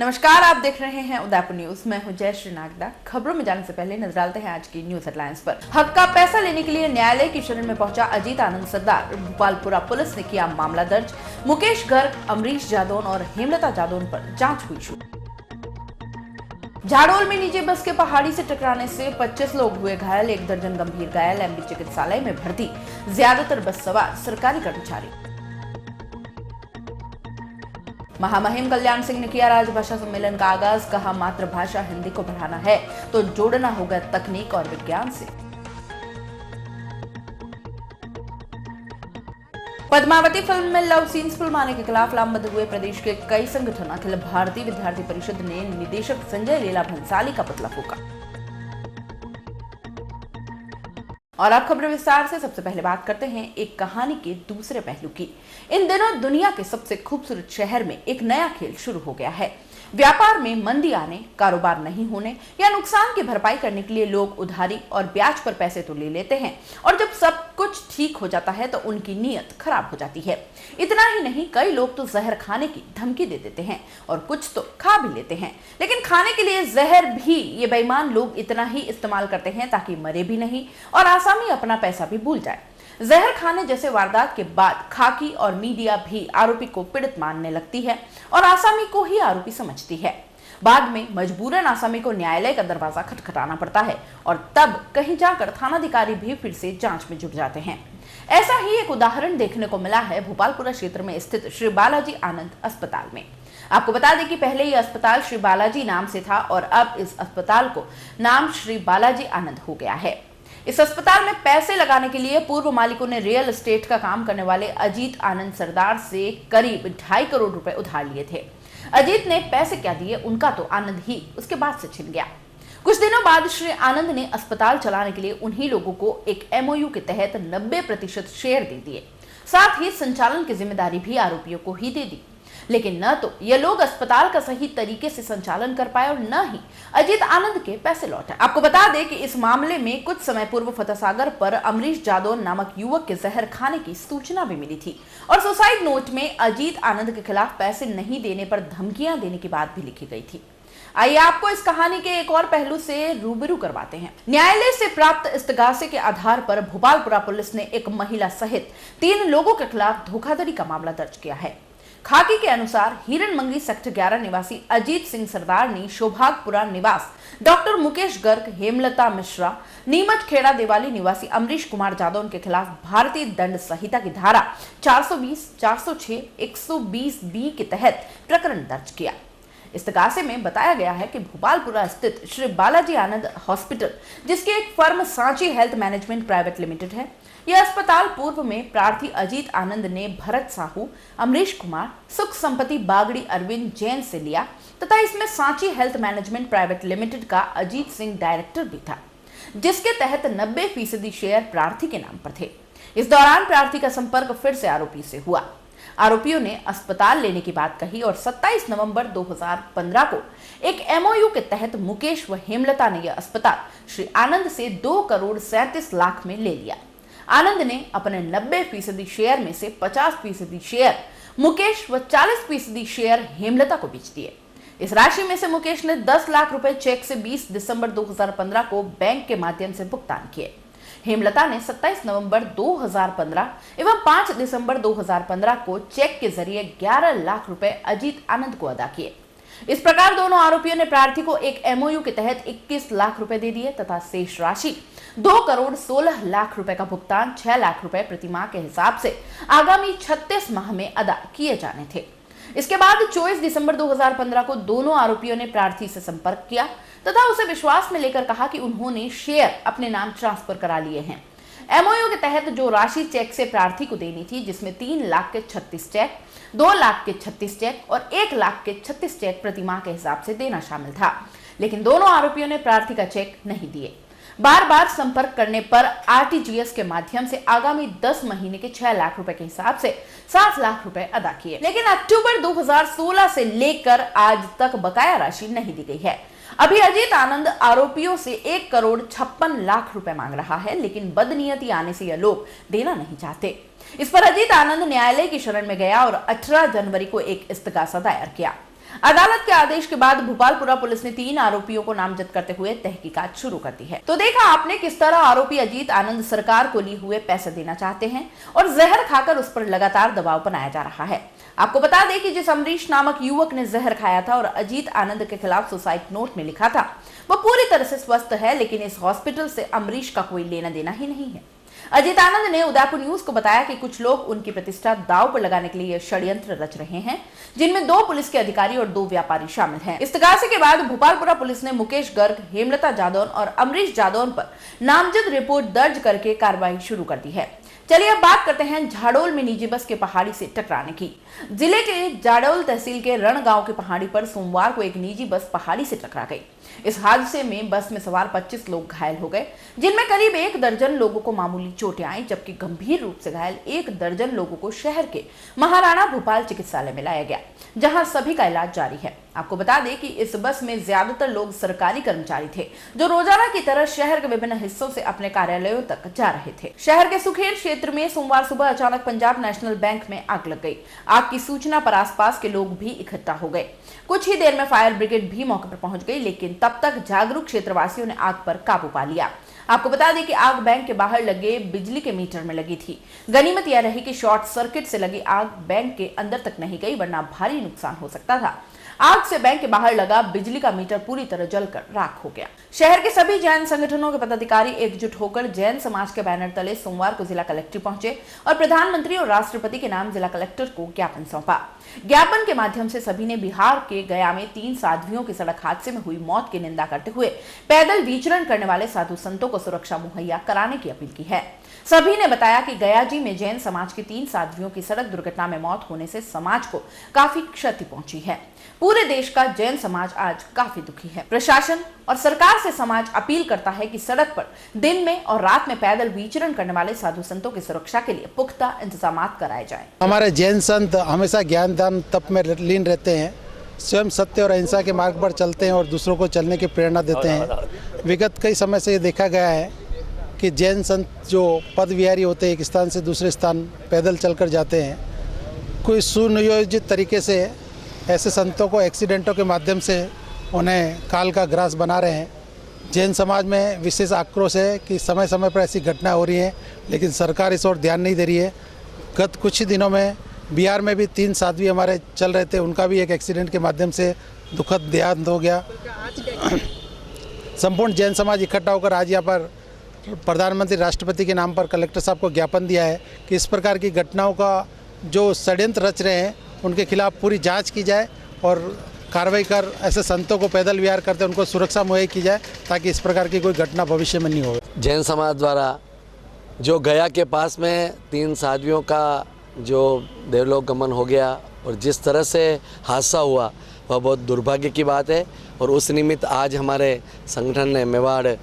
नमस्कार, आप देख रहे हैं उदयपुर न्यूज। मैं हूं जयश्री नागदा। खबरों में जाने से पहले नजर डालते हैं आज की न्यूज हेडलाइंस पर। हक का पैसा लेने के लिए न्यायालय की शरण में पहुंचा अजीत आनंद सरदार। भोपालपुरा पुलिस ने किया मामला दर्ज। मुकेश गर्ग, अमरीश जादौन और हेमलता जादौन पर जांच हुई शुरू। झाड़ोल में निजी बस के पहाड़ी से टकराने से 25 लोग हुए घायल, 1 दर्जन गंभीर घायल, एमबी चिकित्सालय में भर्ती, ज्यादातर बस सवार सरकारी कर्मचारी। महामहिम कल्याण सिंह ने किया राजभाषा सम्मेलन का आगाज। कहा, मातृभाषा हिंदी को बढ़ाना है तो जोड़ना होगा तकनीक और विज्ञान से। पद्मावती फिल्म में लव सीन्स फिल्माने के खिलाफ लामबंद हुए प्रदेश के कई संगठन। अखिल भारतीय विद्यार्थी परिषद ने निदेशक संजय लीला भंसाली का पुतला फूंका। और अब खबरें विस्तार से। सबसे पहले बात करते हैं एक कहानी के दूसरे पहलू की। इन दिनों दुनिया के सबसे खूबसूरत शहर में एक नया खेल शुरू हो गया है। व्यापार में मंदी आने, कारोबार नहीं होने या नुकसान की भरपाई करने के लिए लोग उधारी और ब्याज पर पैसे तो ले लेते हैं, और जब सब कुछ ठीक हो जाता है तो उनकी नीयत खराब हो जाती है। इतना ही नहीं, कई लोग तो जहर खाने की धमकी दे देते हैं और कुछ तो खा भी लेते हैं। लेकिन खाने के लिए जहर भी ये बेईमान लोग इतना ही इस्तेमाल करते हैं ताकि मरे भी नहीं और आसामी अपना पैसा भी भूल जाए। जहर खाने जैसे वारदात के बाद खाकी और मीडिया भी आरोपी को पीड़ित मानने लगती है और आसामी को ही आरोपी समझती है। बाद में मजबूरन आसामी को न्यायालय का दरवाजा खटखटाना पड़ता है और तब कहीं जाकर थानाधिकारी भी फिर से जांच में जुट जाते हैं। ऐसा ही एक उदाहरण देखने को मिला है भोपालपुरा क्षेत्र में स्थित श्री बालाजी आनंद अस्पताल में। आपको बता दें कि पहले यह अस्पताल श्री बालाजी नाम से था और अब इस अस्पताल को नाम श्री बालाजी आनंद हो गया है। इस अस्पताल में पैसे लगाने के लिए पूर्व मालिकों ने रियल एस्टेट का काम करने वाले अजीत आनंद सरदार से करीब 2.5 करोड़ रुपए उधार लिए थे। अजीत ने पैसे क्या दिए, उनका तो आनंद ही उसके बाद से छिन गया। कुछ दिनों बाद श्री आनंद ने अस्पताल चलाने के लिए उन्हीं लोगों को एक एमओयू के तहत 90% शेयर दे दिए। साथ ही संचालन की जिम्मेदारी भी आरोपियों को ही दे दी। लेकिन न तो ये लोग अस्पताल का सही तरीके से संचालन कर पाए और न ही अजीत आनंद के पैसे लौटे। आपको बता दें कि इस मामले में कुछ समय पूर्व फतेहसागर पर अमरीश जादौन नामक युवक के जहर खाने की सूचना भी मिली थी और सुसाइड नोट में अजीत आनंद के खिलाफ पैसे नहीं देने पर धमकियां देने की बात भी लिखी गई थी। आइए आपको इस कहानी के एक और पहलू से रूबरू करवाते हैं। न्यायालय से प्राप्त इस्तगासे के आधार पर भोपालपुरा पुलिस ने एक महिला सहित 3 लोगों के खिलाफ धोखाधड़ी का मामला दर्ज किया है। खाकी के अनुसार हिरन मंगी सेक्टर 11 निवासी अजीत सिंह सरदार ने शोभागपुरा निवास डॉक्टर मुकेश गर्ग, हेमलता मिश्रा, नीमच खेड़ा देवाली निवासी अमरीश कुमार जादौन के खिलाफ भारतीय दंड संहिता की धारा 420, 406, 120 बी के तहत प्रकरण दर्ज किया। इस्तगासे में बताया गया है कि भोपालपुरा स्थित श्री बालाजी आनंद हॉस्पिटल, जिसकी एक firm Sanchi health management private limited है, यह अस्पताल पूर्व में प्रार्थी अजीत आनंद ने भरत साहू, अमरीश कुमार, सुख संपत्ति बागड़ी अरविंद जैन से लिया तथा इसमें Sanchi health management private limited का अजीत सिंह डायरेक्टर भी था, जिसके तहत 90% शेयर प्रार्थी के नाम पर थे। इस दौरान प्रार्थी का संपर्क फिर से आरोपी से हुआ। आरोपियों ने अस्पताल लेने की बात कही और 27 नवंबर 2015 को एक एमओयू के तहत मुकेश व हेमलता ने यह अस्पताल श्री आनंद से 2 करोड़ 37 लाख में ले लिया। आनंद ने अपने 90% शेयर में से 50% शेयर मुकेश व 40% शेयर हेमलता को बेच दिए। इस राशि में से मुकेश ने 10 लाख रुपए चेक से 20 दिसंबर 2015 को बैंक के माध्यम से भुगतान किए। हेमलता ने 27 नवंबर 2015 एवं 5 दिसंबर 2015 को चेक के जरिए 11 लाख रुपए अजीत आनंद को अदा किए। इस प्रकार दोनों आरोपियों ने प्रार्थी को एक एमओयू के तहत 21 लाख रुपए दे दिए तथा शेष राशि 2 करोड़ 16 लाख रुपए का भुगतान 6 लाख रुपए प्रति माह के हिसाब से आगामी 36 माह में अदा किए जाने थे। इसके बाद 24 दिसंबर 2015 को दोनों आरोपियों ने प्रार्थी से संपर्क किया तथा उसे विश्वास में लेकर कहा कि उन्होंने शेयर अपने नाम ट्रांसफर करा लिए हैं। एमओयू के तहत जो राशि चेक से प्रार्थी को देनी थी, जिसमें 3 लाख के 36 चेक, 2 लाख के 36 चेक और 1 लाख के 36 चेक प्रति माह के हिसाब से देना शामिल था, लेकिन दोनों आरोपियों ने प्रार्थी का चेक नहीं दिए। बार बार संपर्क करने पर आरटीजीएस के माध्यम से आगामी 10 महीने के 6 लाख रुपए के हिसाब से 7 लाख रुपए अदा किए, लेकिन अक्टूबर 2016 से लेकर आज तक बकाया राशि नहीं दी गई है। अभी अजीत आनंद आरोपियों से 1 करोड़ 56 लाख रुपए मांग रहा है, लेकिन बदनीयती आने से यह लोग देना नहीं चाहते। इस पर अजीत आनंद न्यायालय की शरण में गया और 18 जनवरी को एक इस्तगासा दायर किया। अदालत के आदेश के बाद भोपालपुरा पुलिस ने 3 आरोपियों को नामजद करते हुए तहकीकात शुरू कर दी है। तो देखा आपने किस तरह आरोपी अजीत आनंद सरकार को लिए हुए पैसे देना चाहते हैं और जहर खाकर उस पर लगातार दबाव बनाया जा रहा है। आपको बता दें कि जिस अमरीश नामक युवक ने जहर खाया था और अजीत आनंद के खिलाफ सुसाइड नोट में लिखा था, वो पूरी तरह से स्वस्थ है, लेकिन इस हॉस्पिटल से अमरीश का कोई लेना देना ही नहीं है। अजीत आनंद ने उदयपुर न्यूज को बताया कि कुछ लोग उनकी प्रतिष्ठा दांव पर लगाने के लिए षड्यंत्र रच रहे हैं, जिनमें 2 पुलिस के अधिकारी और 2 व्यापारी शामिल हैं। इस्तगासे के बाद भोपालपुरा पुलिस ने मुकेश गर्ग, हेमलता जादौन और अमरीश जादौन पर नामजद रिपोर्ट दर्ज करके कार्रवाई शुरू कर दी है। चलिए अब बात करते हैं झाडोल में निजी बस के पहाड़ी से टकराने की। जिले के जाडोल तहसील के रण गांव की पहाड़ी पर सोमवार को एक निजी बस पहाड़ी से टकरा गई। इस हादसे में बस में सवार 25 लोग घायल हो गए, जिनमें करीब 1 दर्जन लोगों को मामूली चोटें आई, जबकि गंभीर रूप से घायल 1 दर्जन लोगों को शहर के महाराणा भोपाल चिकित्सालय में लाया गया, जहां सभी का इलाज जारी है। आपको बता दें कि इस बस में ज्यादातर लोग सरकारी कर्मचारी थे, जो रोजाना की तरह शहर के विभिन्न हिस्सों से अपने कार्यालयों तक जा रहे थे। शहर के सुखेर क्षेत्र में सोमवार सुबह अचानक पंजाब नेशनल बैंक में आग लग गई। आग की सूचना पर आसपास के लोग भी इकट्ठा हो गए। कुछ ही देर में फायर ब्रिगेड भी मौके पर पहुंच गई, लेकिन तब तक जागरूक क्षेत्रवासियों ने आग पर काबू पा लिया। आपको बता दें कि आग बैंक के बाहर लगे बिजली के मीटर में लगी थी। गनीमत यह रही कि शॉर्ट सर्किट से लगी आग बैंक के अंदर तक नहीं गई, वरना भारी नुकसान हो सकता था। आग से बैंक के बाहर लगा बिजली का मीटर पूरी तरह जलकर राख हो गया। शहर के सभी जैन संगठनों के पदाधिकारी एकजुट होकर जैन समाज के बैनर तले सोमवार को जिला कलेक्टर पहुंचे और प्रधानमंत्री और राष्ट्रपति के नाम जिला कलेक्टर को ज्ञापन सौंपा। ज्ञापन के माध्यम से सभी ने बिहार के गया में 3 साध्वियों की सड़क हादसे में हुई मौत की निंदा करते हुए पैदल विचरण करने वाले साधु संतों को सुरक्षा मुहैया कराने की अपील की है। सभी ने बताया कि गयाजी में जैन समाज के 3 साध्वियों की सड़क दुर्घटना में मौत होने से समाज को काफी क्षति पहुंची है। पूरे देश का जैन समाज आज काफी दुखी है। प्रशासन और सरकार से समाज अपील करता है कि सड़क पर दिन में और रात में पैदल विचरण करने वाले साधु संतों की सुरक्षा के लिए पुख्ता इंतजाम कराए जाएं। हमारे जैन संत हमेशा ज्ञान दान तप में लीन रहते हैं, स्वयं सत्य और अहिंसा के मार्ग पर चलते हैं और दूसरों को चलने की प्रेरणा देते हैं। विगत कई समय से ये देखा गया है कि जैन संत जो पद विहारी होते हैं, एक स्थान से दूसरे स्थान पैदल चलकर जाते हैं। कोई सुनियोजित तरीके से ऐसे संतों को एक्सीडेंटों के माध्यम से उन्हें काल का ग्रास बना रहे हैं। जैन समाज में विशेष आक्रोश है कि समय समय पर ऐसी घटना हो रही है, लेकिन सरकार इस ओर ध्यान नहीं दे रही है। गत कुछ ही दिनों में बिहार में भी 3 साध्वी हमारे चल रहे थे, उनका भी एक एक्सीडेंट के माध्यम से दुखद देहांत हो गया। संपूर्ण जैन समाज इकट्ठा होकर आज यहाँ पर प्रधानमंत्री राष्ट्रपति के नाम पर कलेक्टर साहब को ज्ञापन दिया है कि इस प्रकार की घटनाओं का जो षड्यंत्र रच रहे हैं उनके खिलाफ पूरी जांच की जाए और कार्रवाई कर ऐसे संतों को पैदल विहार करते उनको सुरक्षा मुहैया की जाए, ताकि इस प्रकार की कोई घटना भविष्य में नहीं हो। जैन समाज द्वारा जो गया के पास में 3 साध्वियों का जो देवलोक गमन हो गया और जिस तरह से हादसा हुआ वह बहुत दुर्भाग्य की बात है। और उस निमित्त आज हमारे संगठन ने मेवाड़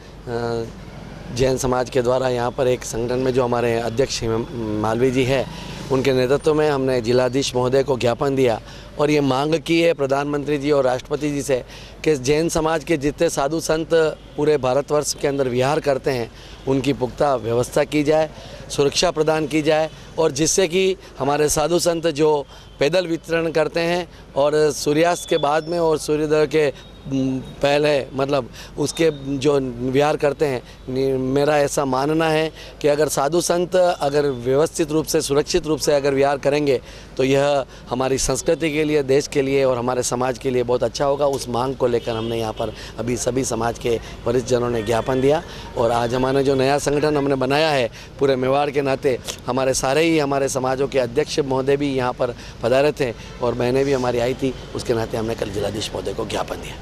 जैन समाज के द्वारा यहाँ पर एक संगठन में जो हमारे अध्यक्ष मालवी जी है, उनके नेतृत्व में हमने जिलाधीश महोदय को ज्ञापन दिया और ये मांग की है प्रधानमंत्री जी और राष्ट्रपति जी से कि जैन समाज के जितने साधु संत पूरे भारतवर्ष के अंदर विहार करते हैं उनकी पुख्ता व्यवस्था की जाए, सुरक्षा प्रदान की जाए और जिससे कि हमारे साधु संत जो पैदल वितरण करते हैं और सूर्यास्त के बाद में और सूर्योदय के पहले मतलब उसके जो विहार करते हैं, मेरा ऐसा मानना है कि अगर साधु संत अगर व्यवस्थित रूप से सुरक्षित रूप से अगर विहार करेंगे तो यह हमारी संस्कृति के लिए, देश के लिए और हमारे समाज के लिए बहुत अच्छा होगा। उस मांग को लेकर हमने यहाँ पर अभी सभी समाज के वरिष्ठ जनों ने ज्ञापन दिया और आज हमारा जो नया संगठन हमने बनाया है पूरे मेवाड़ के नाते हमारे सारे ही हमारे समाजों के अध्यक्ष महोदय भी यहाँ पर पधारे थे और बहनें भी हमारी आई थी, उसके नाते हमने कल जिलाधीश महोदय को ज्ञापन दिया।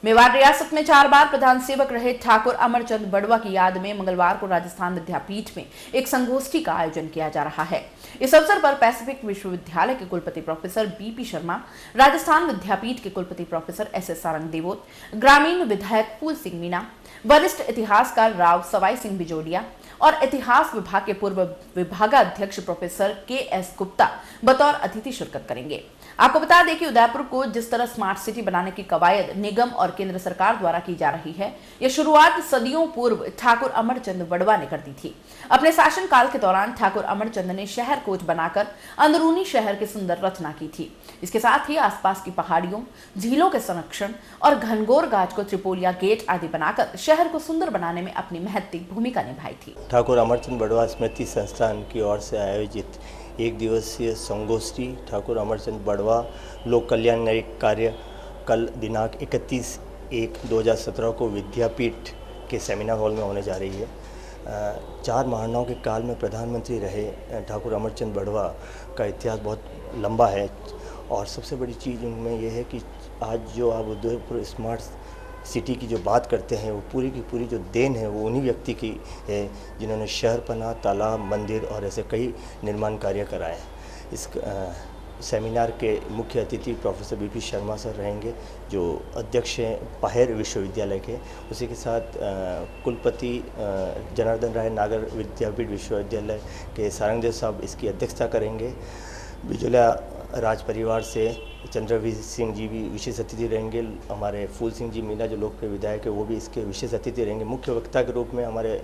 मेवाड़ रियासत में 4 बार प्रधान सेवक रहे ठाकुर अमरचंद बड़वा की याद में मंगलवार को राजस्थान विद्यापीठ में एक संगोष्ठी का आयोजन किया जा रहा है। इस अवसर पर पैसिफिक विश्वविद्यालय के कुलपति प्रोफेसर बीपी शर्मा, राजस्थान विद्यापीठ के कुलपति प्रोफेसर एसएस सारंग देवोत, ग्रामीण विधायक फूल सिंह मीणा, वरिष्ठ इतिहासकार राव सवाई सिंह बिजोड़िया और इतिहास विभाग के पूर्व विभागाध्यक्ष प्रोफेसर KS गुप्ता बतौर अतिथि शिरकत करेंगे। आपको बता दें कि उदयपुर को जिस तरह स्मार्ट सिटी बनाने की कवायद निगम और केंद्र सरकार द्वारा की जा रही है, यह शुरुआत सदियों पूर्व ठाकुर अमरचंद बड़वा ने कर दी थी। अपने शासनकाल के दौरान ठाकुर अमरचंद ने शहर कोच बनाकर अंदरूनी शहर की सुंदर रचना की थी। इसके साथ ही आसपास की पहाड़ियों, झीलों के संरक्षण और घनघोर गाज को त्रिपोलिया गेट आदि बनाकर शहर को सुंदर बनाने में अपनी महत्वपूर्ण भूमिका निभाई थी। ठाकुर अमरचंद बड़वा स्मृति संस्थान की ओर से आयोजित एक दिवसीय संगोष्ठी ठाकुर अमरचंद बड़वा लोक कल्याणकारी कार्य कल दिनांक 31/1/2017 को विद्यापीठ के सेमिनार हॉल में होने जा रही है। 4 महाराणाओं के काल में प्रधानमंत्री रहे ठाकुर अमरचंद बड़वा का इतिहास बहुत लंबा है और सबसे बड़ी चीज़ उनमें यह है कि आज जो आप उदयपुर स्मार्ट सिटी की जो बात करते हैं, वो पूरी की पूरी जो देन है वो उन्हीं व्यक्ति की है जिन्होंने शहरपनाह, तालाब, मंदिर और ऐसे कई निर्माण कार्य कराए हैं। इस सेमिनार के मुख्य अतिथि प्रोफेसर BP शर्मा सर रहेंगे, जो अध्यक्ष हैं पाहेर विश्वविद्यालय के। उसी के साथ कुलपति जनार्दन राय नागर विद्यापीठ विश्वविद्यालय के सारंगदेव साहब इसकी अध्यक्षता करेंगे। बिजोला राज परिवार से चंद्रवीर सिंह जी भी विशेष अतिथि रहेंगे। हमारे फूल सिंह जी मीना जो लोकप्रिय विधायक है वो भी इसके विशेष अतिथि रहेंगे। मुख्य वक्ता के रूप में हमारे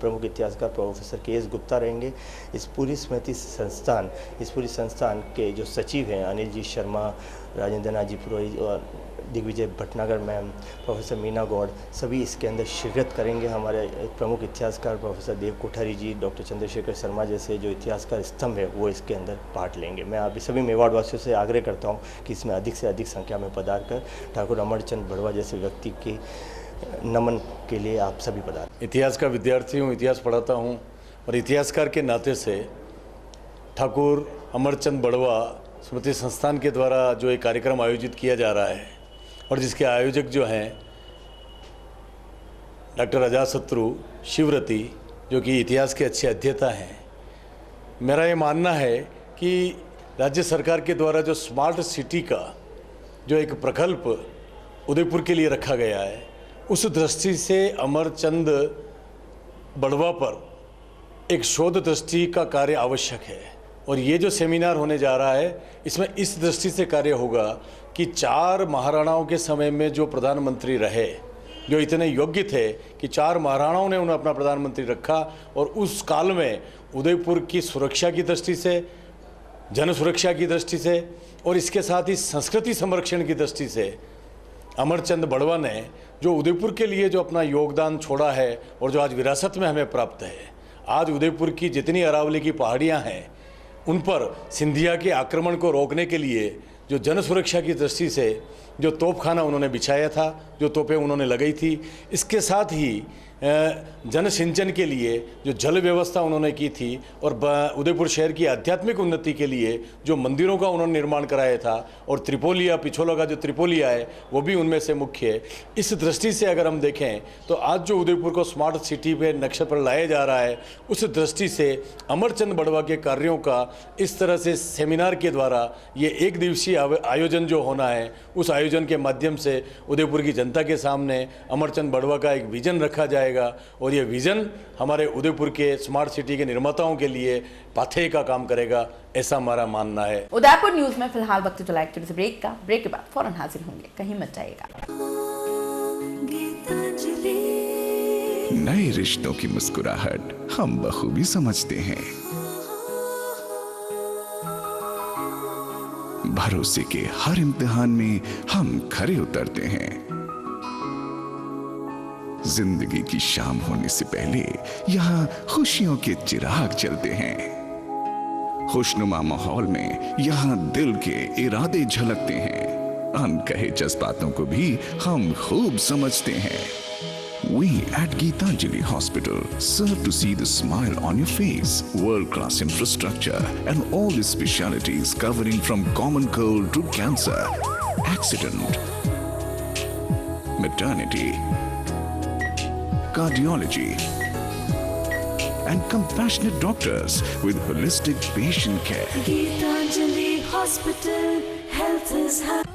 प्रमुख इतिहासकार प्रोफेसर KS गुप्ता रहेंगे। इस पूरी संस्थान के जो सचिव हैं अनिल जी शर्मा, राजेंद्र नाथ जी पुरोहित और दिग्विजय भटनागर मैम, प्रोफेसर मीना गौड़, सभी इसके अंदर शिरकत करेंगे। हमारे प्रमुख इतिहासकार प्रोफेसर देव कोठारी जी, डॉक्टर चंद्रशेखर शर्मा जैसे जो इतिहासकार स्तंभ है वो इसके अंदर पार्ट लेंगे। मैं अभी सभी मेवाड़ वासियों से आग्रह करता हूँ कि इसमें अधिक से अधिक संख्या में पधार कर ठाकुर अमरचंद बड़वा जैसे व्यक्ति के नमन के लिए आप सभी पधार। इतिहास का विद्यार्थी हूँ, इतिहास पढ़ाता हूँ और इतिहासकार के नाते से ठाकुर अमरचंद बड़वा स्मृति संस्थान के द्वारा जो एक कार्यक्रम आयोजित किया जा रहा है और जिसके आयोजक जो हैं डॉक्टर अजातशत्रु शिवरती, जो कि इतिहास के अच्छे अध्येता हैं, मेरा ये मानना है कि राज्य सरकार के द्वारा जो स्मार्ट सिटी का जो एक प्रकल्प उदयपुर के लिए रखा गया है, उस दृष्टि से अमरचंद बड़वा पर एक शोध दृष्टि का कार्य आवश्यक है। और ये जो सेमिनार होने जा रहा है इसमें इस दृष्टि से कार्य होगा कि 4 महाराणाओं के समय में जो प्रधानमंत्री रहे, जो इतने योग्य थे कि 4 महाराणाओं ने उन्हें अपना प्रधानमंत्री रखा और उस काल में उदयपुर की सुरक्षा की दृष्टि से, जन सुरक्षा की दृष्टि से और इसके साथ ही संस्कृति संरक्षण की दृष्टि से अमरचंद बड़वा ने जो उदयपुर के लिए जो अपना योगदान छोड़ा है और जो आज विरासत में हमें प्राप्त है। आज उदयपुर की जितनी अरावली की पहाड़ियाँ हैं उन पर सिंधिया के आक्रमण को रोकने के लिए जो जन सुरक्षा की दृष्टि से जो तोपखाना उन्होंने बिछाया था, जो तोपें उन्होंने लगाई थी, इसके साथ ही जन सिंचन के लिए जो जल व्यवस्था उन्होंने की थी और उदयपुर शहर की आध्यात्मिक उन्नति के लिए जो मंदिरों का उन्होंने निर्माण कराया था और त्रिपोलिया, पिछोला का जो त्रिपोलिया है वो भी उनमें से मुख्य है। इस दृष्टि से अगर हम देखें तो आज जो उदयपुर को स्मार्ट सिटी पे नक्शे पर लाया जा रहा है, उस दृष्टि से अमरचंद बड़वा के कार्यों का इस तरह से सेमिनार के द्वारा ये एक दिवसीय आयोजन जो होना है, उस आयोजन के माध्यम से उदयपुर की जनता के सामने अमरचंद बड़वा का एक विजन रखा जाएगा और ये विजन हमारे उदयपुर के स्मार्ट सिटी के निर्माताओं के लिए पाथेय का काम करेगा, ऐसा हमारा मानना है। उदयपुर न्यूज में फिलहाल वक्त चला एक छोटे से ब्रेक का। ब्रेक के बाद फौरन हाजिर होंगे, कहीं मत जाइएगा। नए रिश्तों की मुस्कुराहट हम बखूबी समझते हैं। भरोसे के हर इम्तिहान में हम खरे उतरते हैं। जिंदगी की शाम होने से पहले यहाँ खुशियों के चिराग जलते हैं। खुशनुमा माहौल में यहाँ दिल के इरादे झलकते हैं। अनकहे जज्बातों को भी हम खूब समझते हैं। We at Geetanjali Hospital serve to see the smile on your face. World-class infrastructure and all the specialities covering from common cold to cancer, accident, maternity, cardiology, and compassionate doctors with holistic patient care. Geetanjali Hospital, health is happy.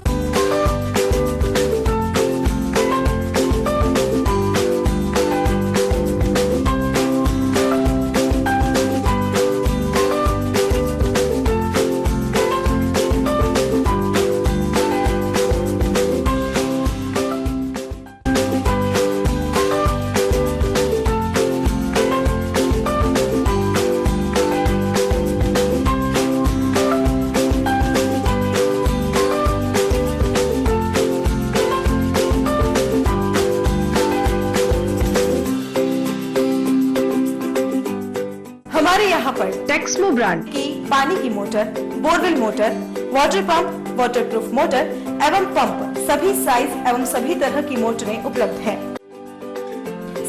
हमारे यहाँ पर Texmo brand की पानी की motor, borewell motor, water pump, waterproof motor एवं pump सभी size एवं सभी तरह की मोटरें उपलब्ध हैं।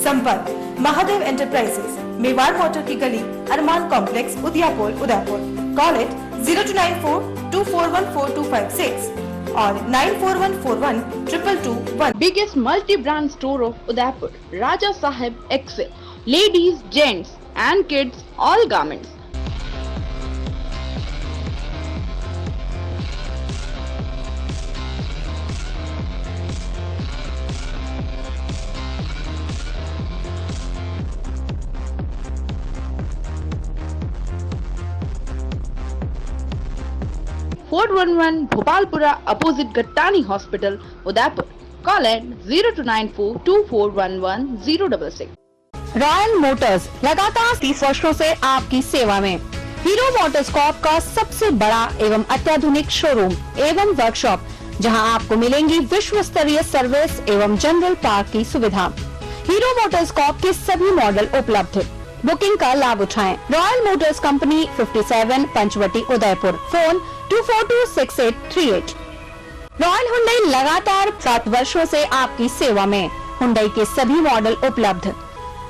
संपर्क महादेव एंटरप्राइजेस, मेवाड़ मोटर की गली, अरमान कॉम्प्लेक्स, उदयपुर। कॉल इट 0294241426 और 9414122221। Biggest multi-brand store of Udaipur, Raja Sahib Excel, ladies, gents and kids, all garments. Fort 11 Bhopalpura opposite Gattani Hospital, Udaipur. Call at 029424110066. Royal Motors लगातार 30 वर्षों से आपकी सेवा में। हीरो मोटरस्कॉप का सबसे बड़ा एवं अत्याधुनिक शोरूम एवं वर्कशॉप, जहां आपको मिलेंगी विश्व स्तरीय सर्विस एवं जनरल पार्क की सुविधा। हीरो मोटरस्कॉप के सभी मॉडल उपलब्ध। बुकिंग का लाभ उठाएं। Royal motors company 57 Panchavati Udaipur. Phone 2426838। Royal Hyundai लगातार 7 वर्षों से आपकी सेवा में। हुंडई के सभी मॉडल उपलब्ध।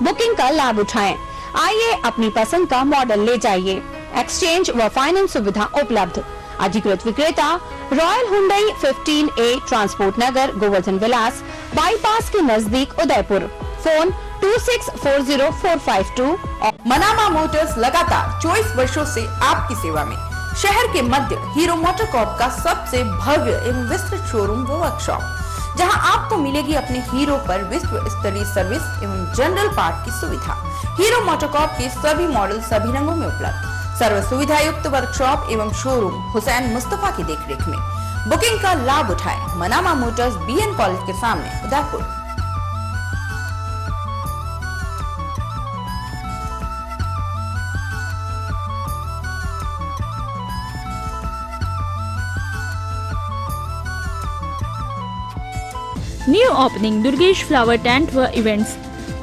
बुकिंग का लाभ उठाएं। आइए अपनी पसंद का मॉडल ले जाइए। एक्सचेंज व फाइनेंस सुविधा उपलब्ध। अधिकृत विक्रेता रॉयल हुंडई 15A ट्रांसपोर्ट नगर, गोवर्धन विलास, बाईपास के नजदीक उदयपुर। फोन 26404552। मनामा मोटर्स लगातार 24 वर्षों से आपकी सेवा में। शहर के मध्य हीरो मोटरकॉर्प का सबसे भव्य एवं विस्तृत शोरूम व वर्कशॉप, जहां आपको मिलेगी अपने हीरो पर विश्व स्तरीय सर्विस एवं जनरल पार्ट की सुविधा। हीरो मोटरकॉर्प के सभी मॉडल सभी रंगों में उपलब्ध। सर्व सुविधा युक्त वर्कशॉप एवं शोरूम हुसैन मुस्तफा की देखरेख में। बुकिंग का लाभ उठाएं। मनामा मोटर्स BN कॉलेज के सामने Udaipur. New opening Durgesh flower tent व इवेंट्स,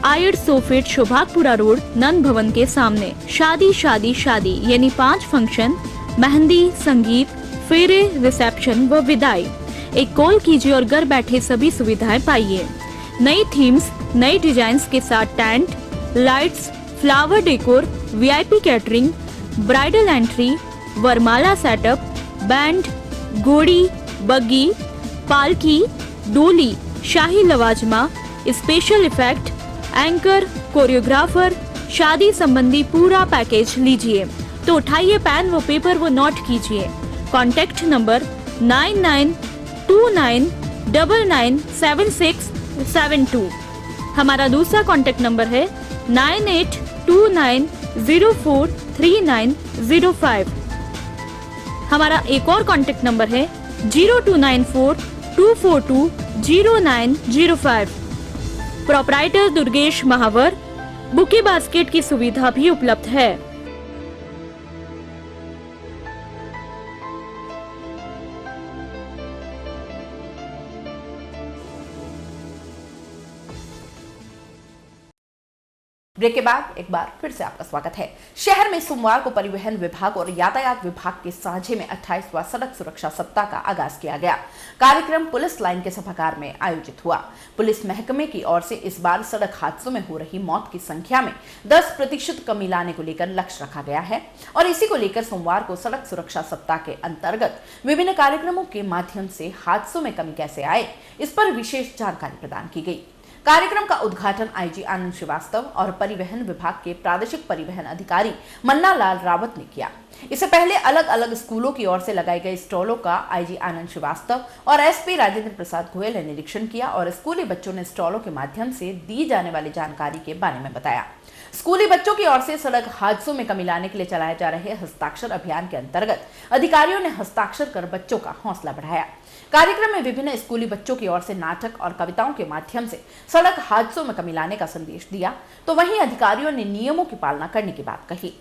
आयर सोफेट शोभागपुरा रोड, नंद भवन के सामने। शादी शादी शादी यानी 5 फंक्शन, मेहंदी, संगीत, फेरे, रिसेप्शन व विदाई। एक कॉल कीजिए और घर बैठे सभी सुविधाएं पाइए। नई थीम्स, नई डिजाइन्स के साथ tent, lights, flower decor, VIP catering, bridal entry, वरमाला सेटअप, बैंड, घोड़ी, बग्गी, पालकी, डोली, शाही लवाजमा, स्पेशल इफेक्ट, एंकर, कोरियोग्राफर, शादी संबंधी पूरा पैकेज लीजिए तो उठाइए पेन व पेपर व नोट कीजिए। Contact number 9929997672। हमारा दूसरा कॉन्टैक्ट नंबर है 9829043905। हमारा एक और कॉन्टैक्ट नंबर है 029424200905। प्रोपराइटर दुर्गेश महावर। बुके बास्केट की सुविधा भी उपलब्ध है। ब्रेक के बाद एक बार फिर से आपका स्वागत है। शहर में सोमवार को परिवहन विभाग और यातायात विभाग के साझे में 28वां सड़क सुरक्षा सप्ताह का आगाज किया गया। कार्यक्रम पुलिस लाइन के सभागार में आयोजित हुआ। पुलिस महकमे की ओर से इस बार सड़क हादसों में हो रही मौत की संख्या में 10% कमी लाने को लेकर लक्ष्य रखा गया है और इसी को लेकर सोमवार को सड़क सुरक्षा सप्ताह के अंतर्गत विभिन्न कार्यक्रमों के माध्यम से हादसों में कमी कैसे आए, इस पर विशेष जानकारी प्रदान की गई। कार्यक्रम का उद्घाटन IG आनंद श्रीवास्तव और परिवहन विभाग के प्रादेशिक परिवहन अधिकारी मन्ना लाल रावत ने किया। इससे पहले अलग अलग स्कूलों की ओर से लगाई गई स्टॉलों का IG आनंद श्रीवास्तव और SP राजेंद्र प्रसाद गोयल ने निरीक्षण किया और स्कूली बच्चों ने स्टॉलों के माध्यम से दी जाने वाली जानकारी के बारे में बताया। स्कूली बच्चों की ओर से सड़क हादसों में कमी लाने के लिए चलाए जा रहे हस्ताक्षर अभियान के अंतर्गत अधिकारियों ने हस्ताक्षर कर बच्चों का हौसला बढ़ाया। कार्यक्रम में विभिन्न स्कूली बच्चों की ओर से नाटक और कविताओं के माध्यम से सड़क हादसों में कमी लाने का संदेश दिया, तो वहीं अधिकारियों ने नियमों की पालना करने की बात कही।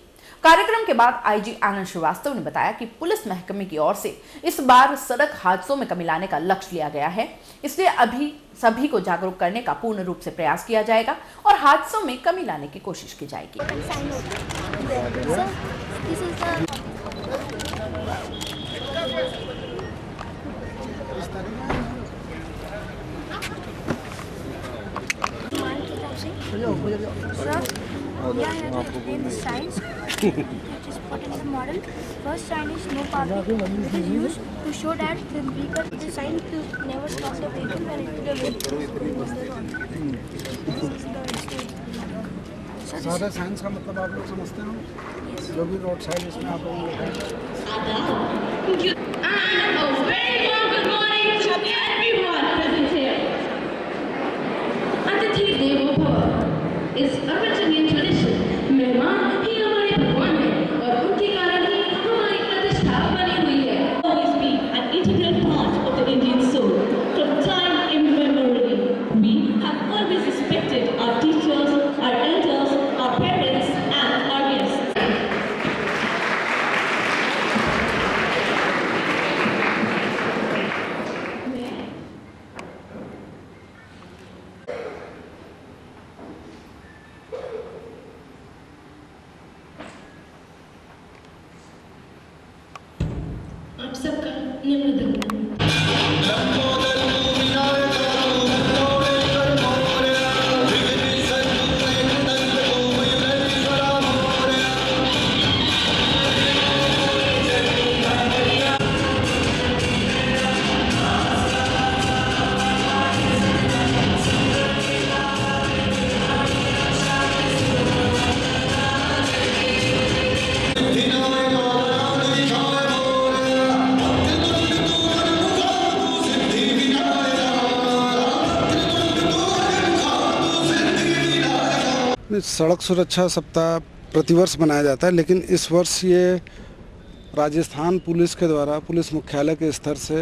कार्यक्रम के बाद IG आनंद श्रीवास्तव ने बताया कि पुलिस महकमे की ओर से इस बार सड़क हादसों में कमी लाने का लक्ष्य लिया गया है, इसलिए अभी सभी को जागरूक करने का पूर्ण रूप से प्रयास किया जाएगा और हादसों में कमी लाने की कोशिश की जाएगी। First sign is no parking. It is used to show that the vehicle is signed to never stop the vehicle when it is सारे साइंस का मतलब आप लोग समझते हो? जो भी रोड साइड इसमें आप लोगों को इस अर्वाचीन ट्रेडिशन मेहमान ही हमारे भगवान हैं और उनके कारण ही हमारी प्रतिष्ठा बनी हुई है। Always be an integral part of the Indian soul. From time immemorial, we have always respected our teachers, our elders, our parents, and our guests. आप सबका निम्न धन्यवाद। सड़क सुरक्षा सप्ताह प्रतिवर्ष मनाया जाता है, लेकिन इस वर्ष ये राजस्थान पुलिस के द्वारा पुलिस मुख्यालय के स्तर से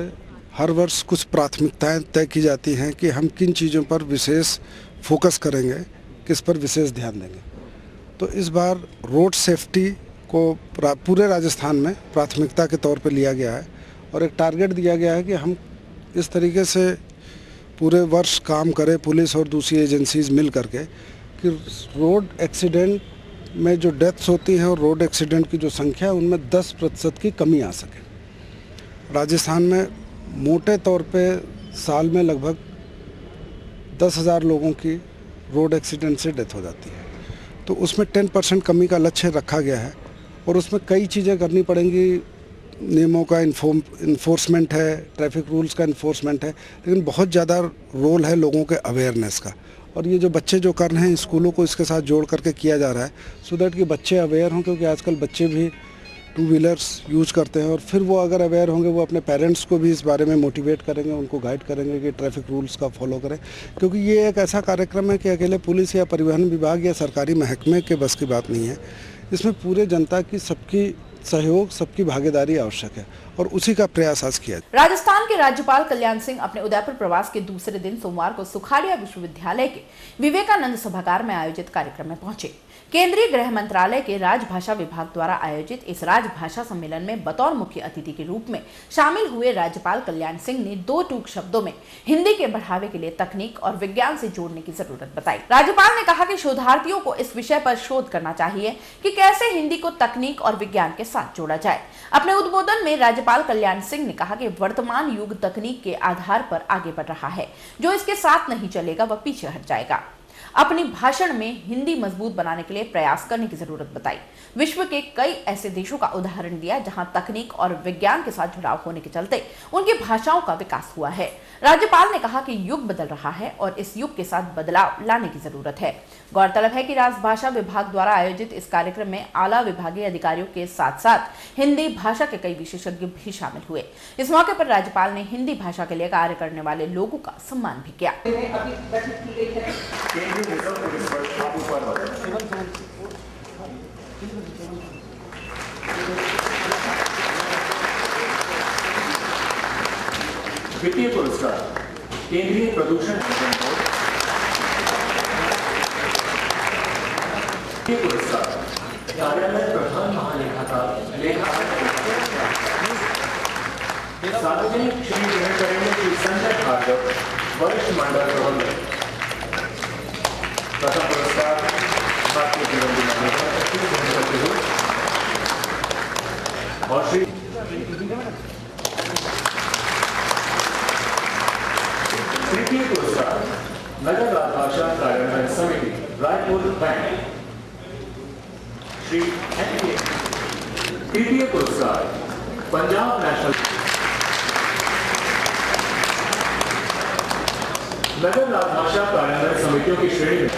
हर वर्ष कुछ प्राथमिकताएं तय की जाती हैं कि हम किन चीज़ों पर विशेष फोकस करेंगे, किस पर विशेष ध्यान देंगे। तो इस बार रोड सेफ्टी को पूरे राजस्थान में प्राथमिकता के तौर पर लिया गया है और एक टारगेट दिया गया है कि हम इस तरीके से पूरे वर्ष काम करें पुलिस और दूसरी एजेंसीज मिल करके कि रोड एक्सीडेंट में जो डेथ्स होती हैं और रोड एक्सीडेंट की जो संख्या है उनमें 10% की कमी आ सके। राजस्थान में मोटे तौर पे साल में लगभग 10,000 लोगों की रोड एक्सीडेंट से डेथ हो जाती है, तो उसमें 10% कमी का लक्ष्य रखा गया है और उसमें कई चीज़ें करनी पड़ेंगी। नियमों का इन्फोर्समेंट है, ट्रैफिक रूल्स का इन्फोर्समेंट है, लेकिन बहुत ज़्यादा रोल है लोगों के अवेयरनेस का। और ये जो बच्चे जो कर रहे हैं स्कूलों को इसके साथ जोड़ करके किया जा रहा है सो दैट कि बच्चे अवेयर हों, क्योंकि आजकल बच्चे भी टू व्हीलर्स यूज़ करते हैं और फिर वो अगर अवेयर होंगे वो अपने पेरेंट्स को भी इस बारे में मोटिवेट करेंगे, उनको गाइड करेंगे कि ट्रैफिक रूल्स का फॉलो करें। क्योंकि ये एक ऐसा कार्यक्रम है कि अकेले पुलिस या परिवहन विभाग या सरकारी महकमे के बस की बात नहीं है, इसमें पूरे जनता की सबकी सहयोग, सबकी भागीदारी आवश्यक है और उसी का प्रयास आज किया। राजस्थान के राज्यपाल कल्याण सिंह अपने उदयपुर प्रवास के दूसरे दिन सोमवार को सुखाड़िया विश्वविद्यालय के विवेकानंद सभागार में आयोजित कार्यक्रम में पहुंचे। केंद्रीय गृह मंत्रालय के राजभाषा विभाग द्वारा आयोजित इस राजभाषा सम्मेलन में बतौर मुख्य अतिथि के रूप में शामिल हुए राज्यपाल कल्याण सिंह ने 2 टूक शब्दों में हिंदी के बढ़ावे के लिए तकनीक और विज्ञान से जोड़ने की जरूरत बताई। राज्यपाल ने कहा कि शोधार्थियों को इस विषय पर शोध करना चाहिए कि कैसे हिंदी को तकनीक और विज्ञान के साथ जोड़ा जाए। अपने उद्बोधन में राज्यपाल कल्याण सिंह ने कहा कि वर्तमान युग तकनीक के आधार पर आगे बढ़ रहा है, जो इसके साथ नहीं चलेगा वह पीछे हट जाएगा। अपनी भाषण में हिंदी मजबूत बनाने के लिए प्रयास करने की जरूरत बताई। विश्व के कई ऐसे देशों का उदाहरण दिया जहां तकनीक और विज्ञान के साथ जुड़ाव होने के चलते उनकी भाषाओं का विकास हुआ है। राज्यपाल ने कहा कि युग बदल रहा है और इस युग के साथ बदलाव लाने की जरूरत है। गौरतलब है कि राजभाषा विभाग द्वारा आयोजित इस कार्यक्रम में आला विभागीय अधिकारियों के साथ साथ हिंदी भाषा के कई विशेषज्ञ भी शामिल हुए। इस मौके पर राज्यपाल ने हिंदी भाषा के लिए कार्य करने वाले लोगों का सम्मान भी किया। वित्तीय पुरस्कार केंद्रीय प्रदूषण नियंत्रण बोर्ड, पुरस्कार कार्यालय प्रधान महालेखाकार लेखाकार, सार्वजनिक श्री ग्रहण करेंगे श्री संजय भार्गव वरिष्ठ मंडल प्रबंधक। प्रथम पुरस्कार भारतीय जीवन बीमा निगम करते हुए और श्री तृतीय पुरस्कार नगर राजभाषा कार्यान्वयन समिति रायपुर बैंक श्री एन.के। तृतीय पुरस्कार पंजाब नेशनल नगर राजभाषा कार्यान्वयन समितियों की श्रेणी में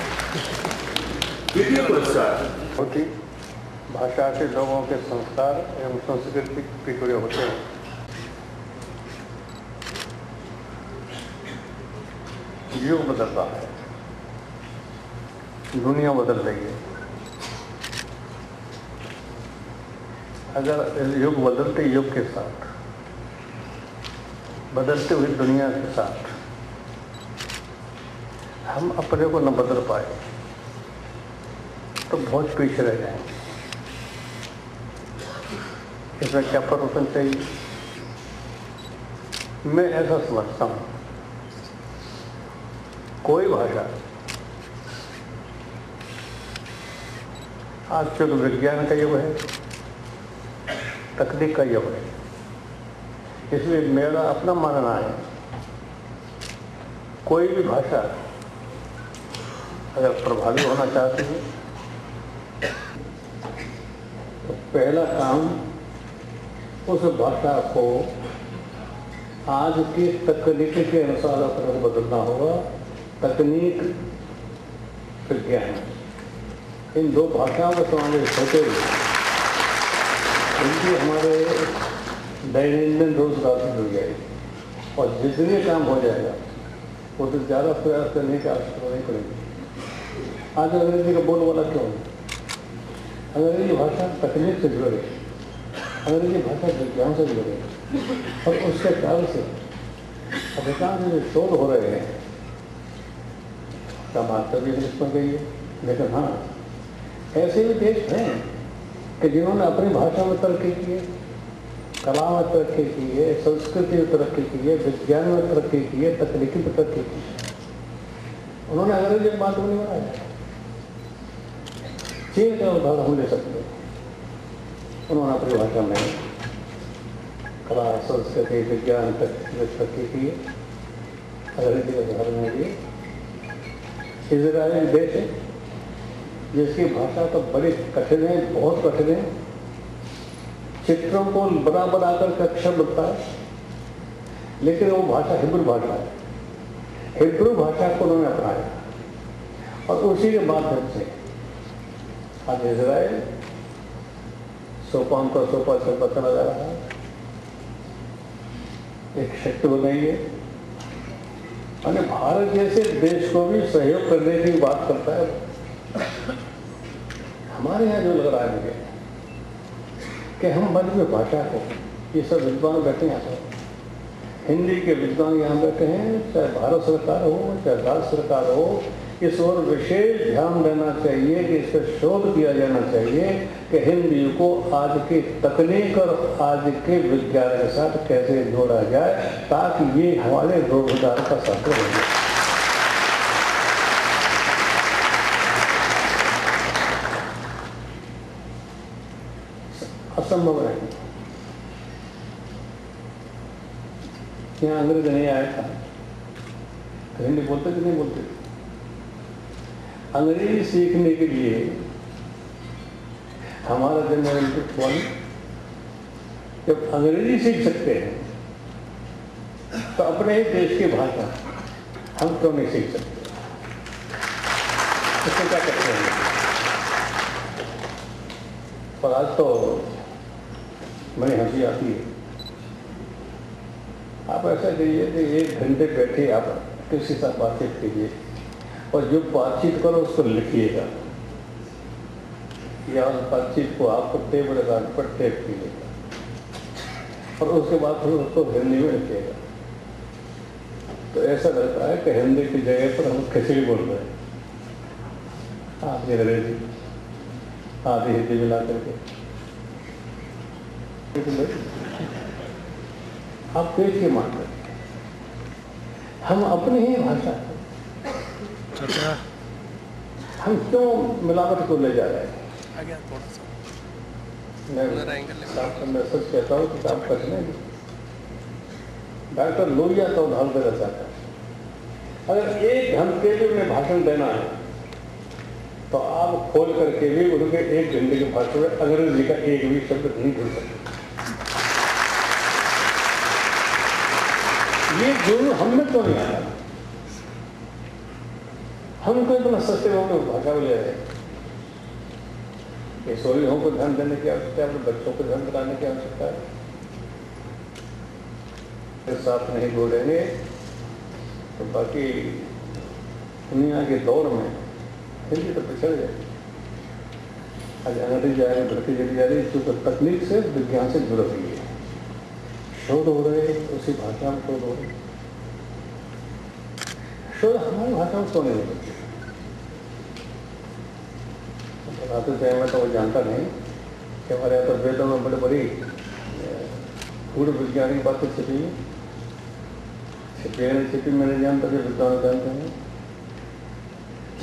द्वितीय पुरस्कार होती भाषा से लोगों के संस्कार एवं संस्कृति पिछड़े होते हैं। युग बदलता है, दुनिया बदल रही है। अगर युग बदलते युग के साथ, बदलते हुई दुनिया के साथ हम अपने को न बदल पाए तो बहुत पीछे रह जाएंगे। इसमें क्या परिवर्तन चाहिए? मैं ऐसा समझता हूँ, कोई भाषा आज चूंकि विज्ञान का युग है, तकनीक का युग है, इसलिए मेरा अपना मानना है कोई भी भाषा अगर प्रभावी होना चाहती है तो पहला काम उस भाषा को आज की तकनीक के अनुसार अपने को बदलना होगा। तकनीक, विज्ञान, इन दो भाषाओं का समावेश होते हुए इनकी हमारे दैनंदिन रोजगार से जुड़ जाएगी और जितने काम हो जाएगा वो तो ज़्यादा प्रयास करने की आवश्यकता नहीं पड़ेगी। आज अंग्रेजी का बोलबाला क्यों है? अंग्रेजी भाषा तकनीक से जुड़े, अंग्रेजी भाषा विज्ञान से जुड़े और उसके कारण से अधिकांश जो शोध हो रहे हैं का मात्रा भी इंग्लिश में गई है। लेकिन हाँ, ऐसे भी देश हैं कि जिन्होंने अपनी भाषा में तरक्की की है, कला में तरक्की की है, संस्कृति में तरक्की की है, विज्ञान में तरक्की की है, तकनीकी में तरक्की की है। उन्होंने अंग्रेजी माध्यम नहीं बनाया। चीन का उदाहरण हम ले सकते हैं। उन्होंने अपनी भाषा में कला, संस्कृति, विज्ञान, तकनीकी में तरक्की की है। अंग्रेजी का उदाहरण है ये। इजराइल देश है जिसकी भाषा तो बड़ी कठिन है, बहुत कठिन है। चित्रों को बना बना कर अक्षर बनता है, लेकिन वो भाषा हिब्रू भाषा है। हिब्रू भाषा को उन्होंने अपनाया और उसी के माध्यम से आज इजराइल सोपान को सोपा से बचना जा रहा है, एक शक्ति बन गई है। और भारत जैसे देश को भी सहयोग करने की बात करता है। हमारे यहाँ जो लग रहा है मुझे कि हम मन में भाषा को, ये सब विद्वान बैठे हैं यहाँ पर, हिंदी के विद्वान यहाँ बैठे हैं, चाहे भारत सरकार हो चाहे राज्य सरकार हो, इस ओर विशेष ध्यान देना चाहिए कि इस पर शोध किया जाना चाहिए कि हिंदी को आज की तकनीक और आज के विज्ञान के साथ कैसे जोड़ा जाए ताकि ये हमारे रोजगार का साधन हो जाए। असंभव नहीं। यहाँ अंग्रेज नहीं आया था, हिंदी बोलते कि नहीं बोलते? अंग्रेजी सीखने के लिए हमारा जनरल वन जब अंग्रेजी सीख सकते हैं तो अपने ही देश की भाषा हम क्यों नहीं सीख सकते? इससे क्या करते हैं? पर आज तो बड़ी हंसी आती है। आप ऐसा करिए कि 1 घंटे बैठे आप किसी साथ बातचीत कीजिए और जो बातचीत करो उसको लिखिएगा या उस बातचीत को आपको टेप रिकॉर्ड पर टेप कीजिएगा और उसके बाद फिर उसको हिंदी में लिखिएगा। तो ऐसा लगता है कि हिंदी की जगह पर हम खिचड़ी बोल रहे हैं, आधी अंग्रेजी आधी हिंदी मिला करके। आप देखिए मात्र हम अपनी ही भाषा हम क्यों मिलावट को ले जा रहे हैं? मैं साफ में सच कहता हूँ कि आप कर लेंगे। डॉक्टर लोहिया तो ढाल देना चाहता है। अगर 1 घंटे भी उन्हें भाषण देना है तो आप खोल करके भी उनके 1 घंटे के भाषण में अंग्रेजी का एक भी शब्द नहीं भूल सकते। ये गुण हम में तो नहीं आया। हमको इतना सस्ते होकर भाषा में ले रहे हैं। किशोरियों को ध्यान देने की आवश्यकता है, अपने बच्चों को ध्यान दिलाने की आवश्यकता है। साथ नहीं बोलेंगे तो बाकी दुनिया के दौर में हिंदी तो पिछड़ जाएगी। आज अंग्रेजी आगे बढ़ती चली जा रही, जो तकनीक से विज्ञान से जुड़ रही है। शोध हो रहे उसी भाषा में शोध हो रहे। शोध हमारी भाषा में क्यों नहीं हो सकती? बताते थे, मैं तो वो जानता नहीं कि हमारे यहाँ तो वेदों में बड़े बड़ी पूर्व वैज्ञानिक बातें छिपी छिपी मैंने जानता जो विद्वान जानते हैं।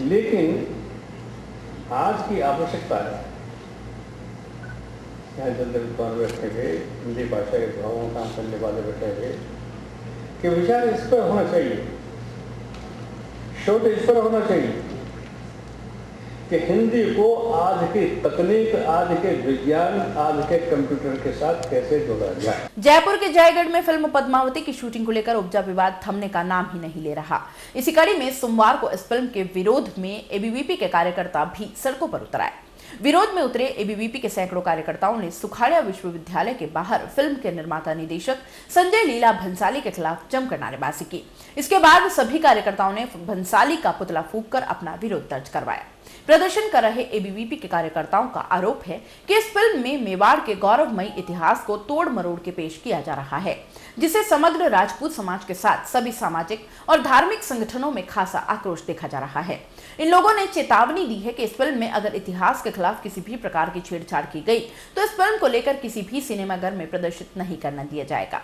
लेकिन आज की आवश्यकता है, यहाँ जल्दी विद्वान बैठे हुए, हिंदी भाषा के भावों का काम करने वाले बैठे हुए, कि विचार इस पर होना चाहिए, शोध इस पर होना चाहिए कि हिंदी को आज की तकनीक, आज के विज्ञान, आज के कंप्यूटर के साथ कैसे जोड़ा जाए। जयपुर के जयगढ़ में फिल्म पद्मावती की शूटिंग को लेकर उपजा विवाद थमने का नाम ही नहीं ले रहा। इसी कड़ी में सोमवार को इस फिल्म के विरोध में एबीवीपी के कार्यकर्ता भी सड़कों पर उतर आए। विरोध में उतरे एबीवीपी के सैकड़ों कार्यकर्ताओं ने सुखाड़िया विश्वविद्यालय के बाहर फिल्म के निर्माता निदेशक संजय लीला भंसाली के खिलाफ जमकर नारेबाजी की। इसके बाद सभी कार्यकर्ताओं ने भंसाली का पुतला फूंककर अपना विरोध दर्ज करवाया। प्रदर्शन कर रहे एबीवीपी के कार्यकर्ताओं का आरोप है कि इस फिल्म में मेवाड़ के गौरवमयी इतिहास को तोड़ मरोड़ के पेश किया जा रहा है, जिसे समग्र राजपूत समाज के साथ सभी सामाजिक और धार्मिक संगठनों में खासा आक्रोश देखा जा रहा है। इन लोगों ने चेतावनी दी है कि इस फिल्म में अगर इतिहास के खिलाफ किसी भी प्रकार की छेड़छाड़ की गई तो इस फिल्म को लेकर किसी भी सिनेमाघर में प्रदर्शित नहीं करने दिया जाएगा।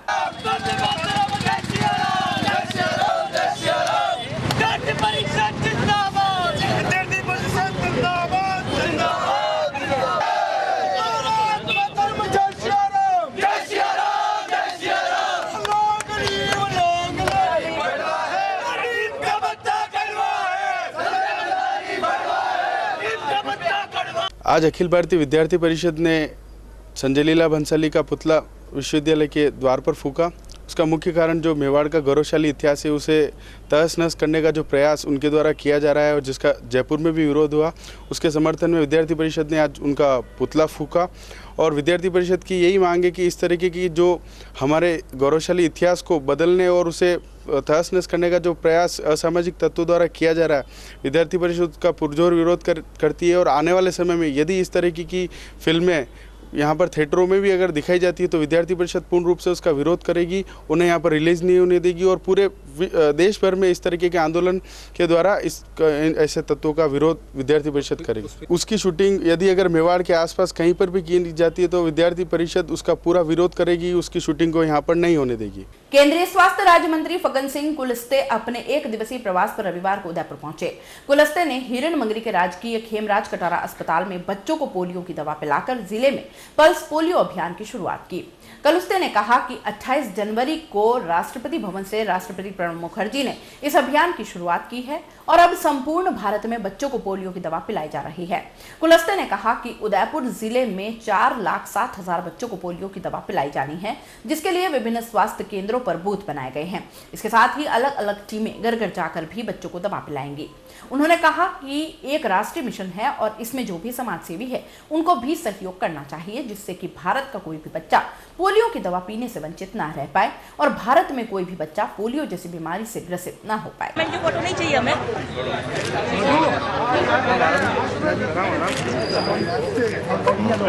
आज अखिल भारतीय विद्यार्थी परिषद ने संजय लीला भंसाली का पुतला विश्वविद्यालय के द्वार पर फूंका। उसका मुख्य कारण जो मेवाड़ का गौरवशाली इतिहास है उसे तहस नहस करने का जो प्रयास उनके द्वारा किया जा रहा है और जिसका जयपुर में भी विरोध हुआ, उसके समर्थन में विद्यार्थी परिषद ने आज उनका पुतला फूंका। और विद्यार्थी परिषद की यही मांग है कि इस तरीके की जो हमारे गौरवशाली इतिहास को बदलने और उसे तहस नहस करने का जो प्रयास असामाजिक तत्वों द्वारा किया जा रहा है, विद्यार्थी परिषद का पुरजोर विरोध करती है। और आने वाले समय में यदि इस तरीके की फिल्में यहाँ पर थिएटरों में भी अगर दिखाई जाती है तो विद्यार्थी परिषद पूर्ण रूप से उसका विरोध करेगी, उन्हें यहाँ पर रिलीज नहीं होने देगी और पूरे देश भर में इस तरीके के आंदोलन के द्वारा इस ऐसे तत्वों का विरोध विद्यार्थी परिषद करेगी। उसकी शूटिंग यदि अगर मेवाड़ के आसपास कहीं पर भी की जाती है तो विद्यार्थी परिषद उसका पूरा विरोध करेगी, उसकी शूटिंग को यहाँ पर नहीं होने देगी। केंद्रीय स्वास्थ्य राज्य मंत्री फग्गन सिंह कुलस्ते अपने 1 दिवसीय प्रवास पर रविवार को उदयपुर पहुंचे। कुलस्ते ने हिरन मंगरी के राजकीय खेमराज कटारा अस्पताल में बच्चों को पोलियो की दवा पिलाकर जिले में पल्स पोलियो अभियान की शुरुआत की। कुलस्ते ने कहा कि 28 जनवरी को राष्ट्रपति भवन से राष्ट्रपति प्रणब मुखर्जी ने इस अभियान की शुरुआत की है और अब संपूर्ण भारत में बच्चों को पोलियो की दवा पिलाई जा रही है। कुलस्ते ने कहा कि उदयपुर जिले में 4,07,000 बच्चों को पोलियो की दवा पिलाई जानी है, जिसके लिए विभिन्न स्वास्थ्य केंद्रों पर बूथ बनाए गए हैं। इसके साथ ही अलग अलग टीमें घर घर जाकर भी बच्चों को दवा पिलाएंगी। उन्होंने कहा कि एक राष्ट्रीय मिशन है और इसमें जो भी समाजसेवी है उनको भी सहयोग करना चाहिए, जिससे कि भारत का कोई भी बच्चा पोलियो की दवा पीने से वंचित ना रह पाए और भारत में कोई भी बच्चा पोलियो जैसी बीमारी से ग्रसित ना हो पाए। फोटो नहीं चाहिए हमें।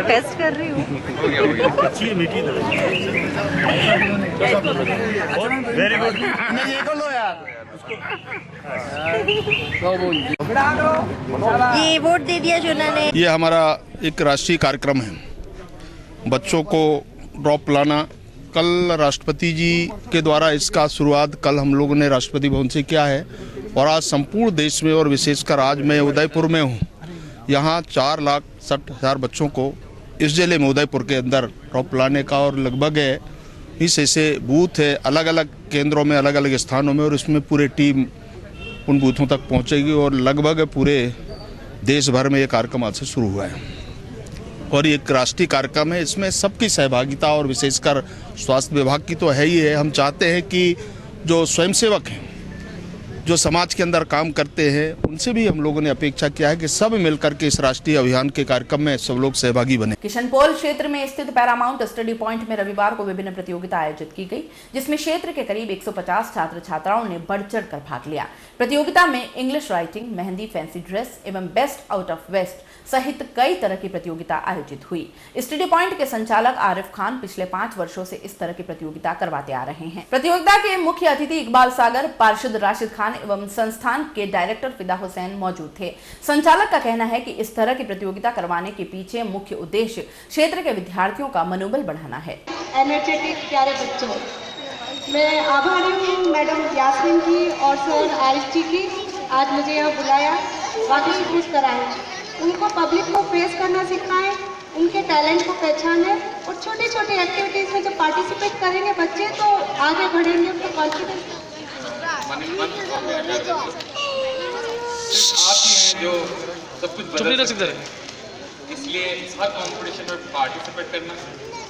टेस्ट कर रही हूँ। Very good. ये कर लो यार। ये वोट दे दिया चुना ने। ये हमारा एक राष्ट्रीय कार्यक्रम है, बच्चों को ड्रॉप पिलाना। कल राष्ट्रपति जी के द्वारा इसका शुरुआत कल हम लोगों ने राष्ट्रपति भवन से किया है और आज संपूर्ण देश में और विशेषकर आज मैं उदयपुर में हूँ, यहाँ 4,60,000 बच्चों को इस जिले में उदयपुर के अंदर ड्रॉप लाने का, और लगभग 20 ऐसे बूथ है अलग अलग केंद्रों में, अलग अलग स्थानों में, और इसमें पूरी टीम उन बूथों तक पहुंचेगी। और लगभग पूरे देश भर में ये कार्यक्रम आज से शुरू हुआ है और ये एक राष्ट्रीय कार्यक्रम है। इसमें सबकी सहभागिता और विशेषकर स्वास्थ्य विभाग की तो है ही है। हम चाहते हैं कि जो स्वयंसेवक हैं, जो समाज के अंदर काम करते हैं, उनसे भी हम लोगों ने अपेक्षा किया है कि सब मिलकर के इस राष्ट्रीय अभियान के कार्यक्रम में सब लोग सहभागी बने। किशनपोल क्षेत्र में स्थित पैरामाउंट स्टडी पॉइंट में रविवार को विभिन्न प्रतियोगिता आयोजित की गई, जिसमें क्षेत्र के करीब 150 छात्र छात्राओं ने बढ़ चढ़ कर भाग लिया। प्रतियोगिता में English writing, mehndi, fancy dress एवं बेस्ट आउट ऑफ वेस्ट सहित कई तरह की प्रतियोगिता आयोजित हुई। स्टडी पॉइंट के संचालक आरिफ खान पिछले 5 वर्षों से इस तरह की प्रतियोगिता करवाते आ रहे हैं। प्रतियोगिता के मुख्य अतिथि इकबाल सागर, पार्षद राशिद खान एवं संस्थान के डायरेक्टर फिदा हुसैन मौजूद थे। संचालक का कहना है कि इस तरह की प्रतियोगिता करवाने के पीछे मुख्य उद्देश्य क्षेत्र के विद्यार्थियों का मनोबल बढ़ाना है। एनर्जेटिक प्यारे बच्चों, मैं आभारी हूँ मैडम यास्मीन की और सर आरिफ जी की, आज मुझे यहाँ बुलाया, वाकई खुश कराएं। उनको पब्लिक को फेस करना सिखाएं, उनके टैलेंट को पहचानें और छोटी छोटी एक्टिविटीज़ में जब पार्टिसिपेट करेंगे बच्चे तो आगे बढ़ेंगे, उनको कॉन्फिडेंस। आप ही हैं जो सब कुछ बदल सकते हैं, इसलिए हर कंपटीशन में पार्टिसिपेट करना,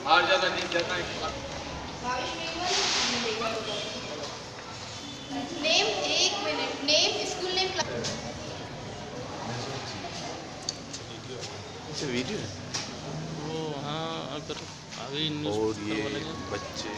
हार जाना नहीं जाना। Name 1 minute, name school name. ये वीडियो है वो, हाँ अगर अभी और ये बच्चे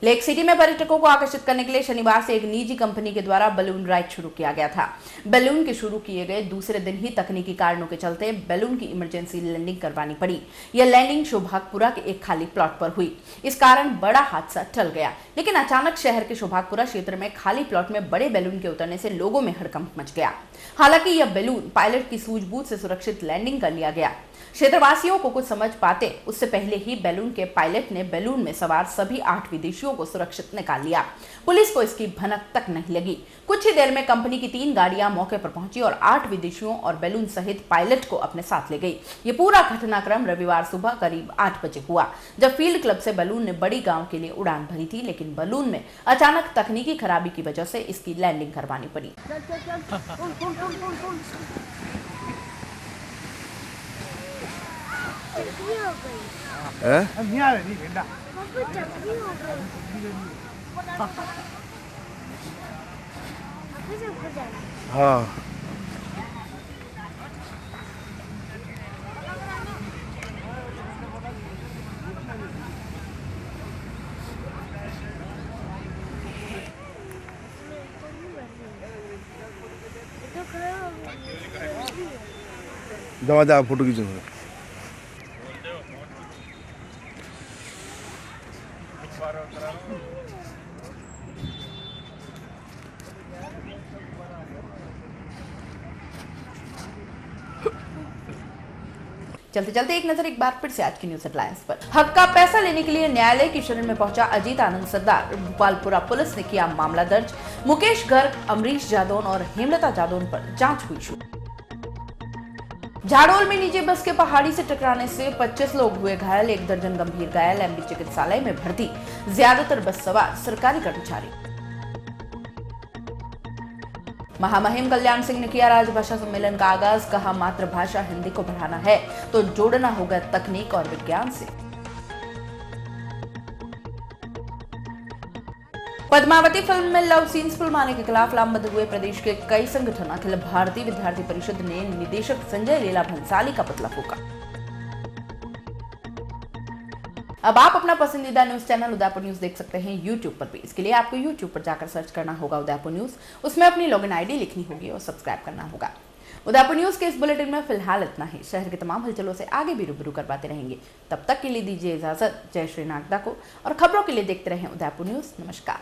लेक सिटी में पर्यटकों को आकर्षित करने के लिए शनिवार से एक निजी कंपनी के द्वारा बलून राइड शुरू किया गया था। बलून के शुरू किए गए दूसरे दिन ही तकनीकी कारणों के चलते बलून की इमरजेंसी लैंडिंग करवानी पड़ी। यह लैंडिंग शोभागपुरा के एक खाली प्लॉट पर हुई। इस कारण बड़ा हादसा टल गया, लेकिन अचानक शहर के शोभागपुरा क्षेत्र में खाली प्लॉट में बड़े बैलून के उतरने से लोगों में हड़कंप मच गया। हालांकि यह बैलून पायलट की सूझबूझ से सुरक्षित लैंडिंग कर लिया गया। क्षेत्रवासियों को कुछ समझ पाते उससे पहले ही बैलून के पायलट ने बैलून में सवार सभी 8 विदेशियों को सुरक्षित निकाल लिया। पुलिस को इसकी भनक तक नहीं लगी। कुछ ही देर में कंपनी की 3 गाड़ियां मौके पर पहुंची और 8 विदेशियों और बैलून सहित पायलट को अपने साथ ले गई। ये पूरा घटनाक्रम रविवार सुबह करीब 8 बजे हुआ, जब फील्ड क्लब से बैलून ने बड़ी गांव के लिए उड़ान भरी थी, लेकिन बैलून में अचानक तकनीकी खराबी की वजह से इसकी लैंडिंग करवानी पड़ी। हाँ दवा जा फोटो खींचूंगा। चलते चलते एक नजर एक बार फिर से आज की न्यूज हेडलाइंस पर। हक का पैसा लेने के लिए न्यायालय की शरण में पहुंचा अजीत आनंद सरदार। भोपालपुरा पुलिस ने किया मामला दर्ज। मुकेश गर्ग, अमरीश जादौन और हेमलता जादौन पर जांच हुई शुरू। झाड़ोल में निजी बस के पहाड़ी से टकराने से 25 लोग हुए घायल, 1 दर्जन गंभीर घायल, एमबी चिकित्सालय में भर्ती, ज्यादातर बस सवार सरकारी कर्मचारी। महामहिम कल्याण सिंह ने किया राजभाषा सम्मेलन का आगाज। कहा, मातृभाषा हिंदी को बढ़ाना है तो जोड़ना होगा तकनीक और विज्ञान से। पद्मावती फिल्म में लव सीन्स फिल्माने के खिलाफ लामबंद हुए प्रदेश के कई संगठन। अखिल भारतीय विद्यार्थी परिषद ने निदेशक संजय लीला भंसाली का पुतला फूंका। अब आप अपना पसंदीदा न्यूज चैनल उदयपुर न्यूज देख सकते हैं YouTube पर भी। इसके लिए आपको YouTube पर जाकर सर्च करना होगा उदयपुर न्यूज, उसमें अपनी लॉगिन आईडी लिखनी होगी और सब्सक्राइब करना होगा। उदयपुर न्यूज के इस बुलेटिन में फिलहाल इतना ही। शहर के तमाम हलचलों से आगे भी रूबरू करवाते रहेंगे। तब तक के लिए दीजिए इजाजत। जय श्री नागदा को, और खबरों के लिए देखते रहें उदयपुर न्यूज। नमस्कार।